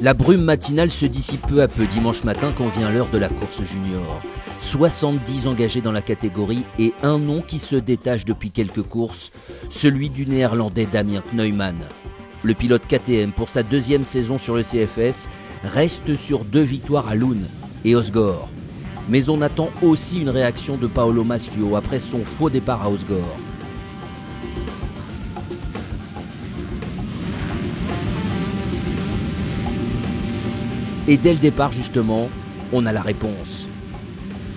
La brume matinale se dissipe peu à peu dimanche matin quand vient l'heure de la course junior. 70 engagés dans la catégorie et un nom qui se détache depuis quelques courses, celui du néerlandais Damien Kneumann. Le pilote KTM, pour sa deuxième saison sur le CFS, reste sur 2 victoires à Loon et Osgore. Mais on attend aussi une réaction de Paolo Maschio après son faux départ à Osgore. Et dès le départ, justement, on a la réponse.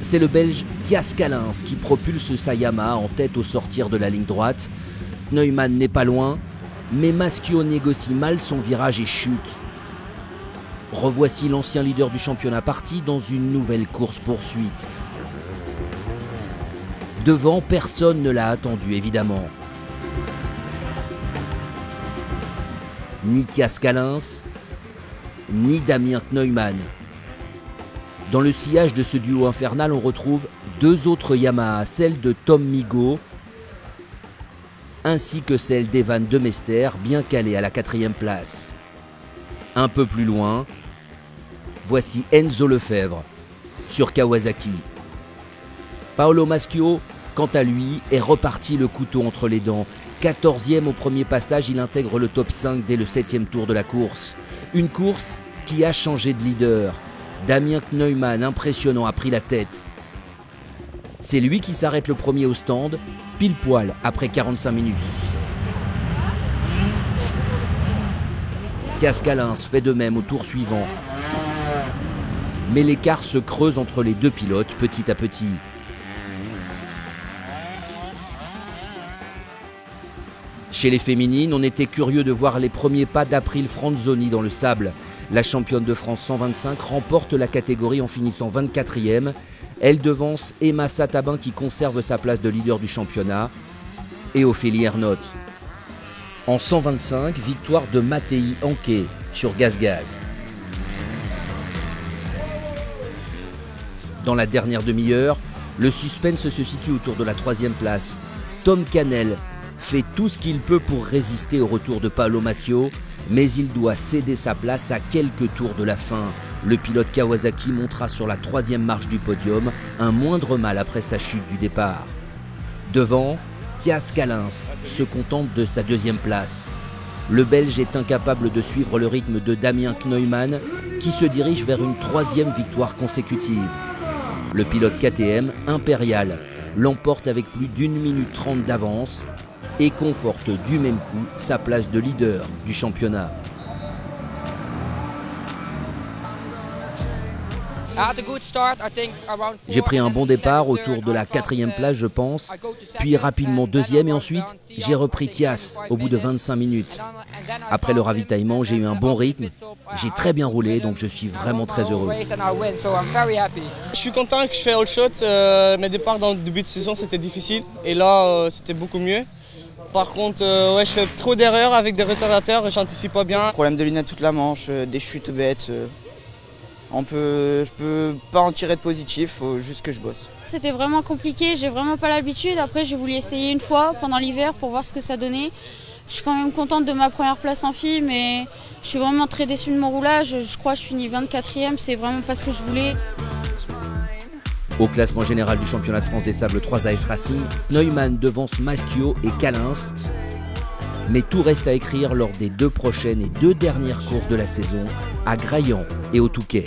C'est le Belge Thias Kalins qui propulse sa Yamaha en tête au sortir de la ligne droite. Kneumann n'est pas loin, mais Maschio négocie mal son virage et chute. Revoici l'ancien leader du championnat parti dans une nouvelle course-poursuite. Devant, personne ne l'a attendu, évidemment. Ni Thias Kalins, ni Damien Kneumann. Dans le sillage de ce duo infernal, on retrouve 2 autres Yamaha, celle de Tom Migaud ainsi que celle d'Evan de Mester, bien calée à la 4e place. Un peu plus loin, voici Enzo Lefebvre sur Kawasaki. Paolo Maschio, quant à lui, est reparti le couteau entre les dents. 14e au premier passage, il intègre le top 5 dès le 7e tour de la course. Une course qui a changé de leader. Damien Kneumann, impressionnant, a pris la tête. C'est lui qui s'arrête le premier au stand, pile poil après 45 minutes. Thias Kalins fait de même au tour suivant. Mais l'écart se creuse entre les 2 pilotes petit à petit. Chez les féminines, on était curieux de voir les premiers pas d'April Franzoni dans le sable. La championne de France 125 remporte la catégorie en finissant 24e. Elle devance Emma Satabin qui conserve sa place de leader du championnat et Ophélie Ernotte. En 125, victoire de Mattei Anke sur Gaz. Dans la dernière demi-heure, le suspense se situe autour de la 3e place. Tom Canel fait tout ce qu'il peut pour résister au retour de Paolo Maschio, mais il doit céder sa place à quelques tours de la fin. Le pilote Kawasaki montera sur la 3e marche du podium, un moindre mal après sa chute du départ. Devant, Thias Kalins se contente de sa 2e place. Le Belge est incapable de suivre le rythme de Damien Kneumann, qui se dirige vers une 3e victoire consécutive. Le pilote KTM, impérial, l'emporte avec plus d'1 minute 30 d'avance et conforte du même coup sa place de leader du championnat. J'ai pris un bon départ autour de la 4e place, je pense, puis rapidement 2e et ensuite j'ai repris Thias au bout de 25 minutes. Après le ravitaillement, j'ai eu un bon rythme, j'ai très bien roulé, donc je suis vraiment très heureux. Je suis content que je fais all shot. Mes départs dans le début de saison c'était difficile et là c'était beaucoup mieux. Par contre, je fais trop d'erreurs avec des retardateurs et j'anticipe pas bien. Problème de lunettes toute la manche, des chutes bêtes. Je peux pas en tirer de positif, faut juste que je bosse. C'était vraiment compliqué, j'ai vraiment pas l'habitude. Après, j'ai voulu essayer une fois pendant l'hiver pour voir ce que ça donnait. Je suis quand même contente de ma première place en FIM, mais je suis vraiment très déçue de mon roulage. Je crois que je finis 24e, c'est vraiment pas ce que je voulais. Au classement général du championnat de France des sables 3 AS Racing, Kneumann devance Maschio et Kalins. Mais tout reste à écrire lors des 2 prochaines et 2 dernières courses de la saison, à Graillan et au Touquet.